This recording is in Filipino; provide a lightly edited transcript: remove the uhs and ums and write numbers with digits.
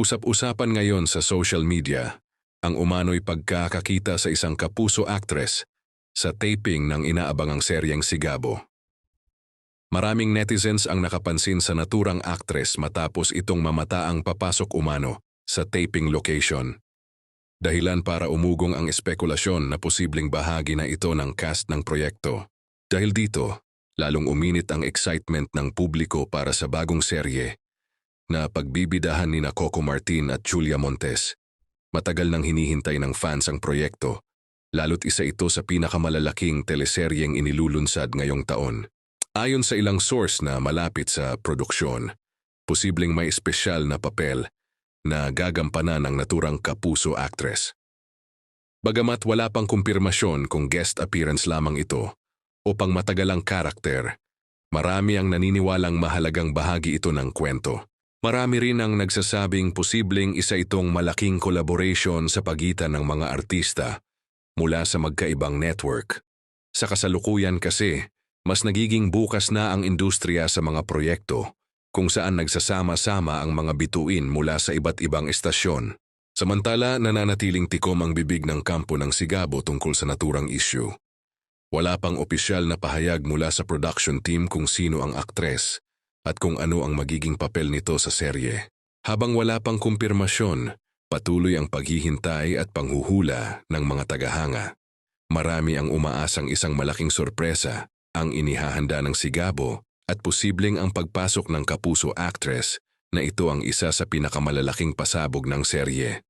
Usap-usapan ngayon sa social media ang umano'y pagkakakita sa isang kapuso actress sa taping ng inaabangang seryeng Sigabo. Maraming netizens ang nakapansin sa naturang actress matapos itong mamataang papasok umano sa taping location. Dahilan para umugong ang espekulasyon na posibleng bahagi na ito ng cast ng proyekto. Dahil dito, lalong uminit ang excitement ng publiko para sa bagong serye na pagbibidahan ni Coco Martin at Julia Montes. Matagal nang hinihintay ng fans ang proyekto, lalo't isa ito sa pinakamalalaking teleseryeng inilulunsad ngayong taon. Ayon sa ilang source na malapit sa produksyon, posibleng may espesyal na papel na gagampanan ng naturang kapuso actress. Bagamat wala pang kumpirmasyon kung guest appearance lamang ito o pangmatagalang karakter, marami ang naniniwalang mahalagang bahagi ito ng kwento. Marami rin ang nagsasabing posibleng isa itong malaking collaboration sa pagitan ng mga artista mula sa magkaibang network. Sa kasalukuyan kasi, mas nagiging bukas na ang industriya sa mga proyekto kung saan nagsasama-sama ang mga bituin mula sa iba't ibang estasyon. Samantala, nananatiling tikom ang bibig ng kampo ng Sigabo tungkol sa naturang issue. Wala pang opisyal na pahayag mula sa production team kung sino ang aktres at kung ano ang magiging papel nito sa serye. Habang wala pang kumpirmasyon, patuloy ang paghihintay at panghuhula ng mga tagahanga. Marami ang umaasang isang malaking sorpresa ang inihahanda ng Sigabo at posibleng ang pagpasok ng kapuso actress na ito ang isa sa pinakamalalaking pasabog ng serye.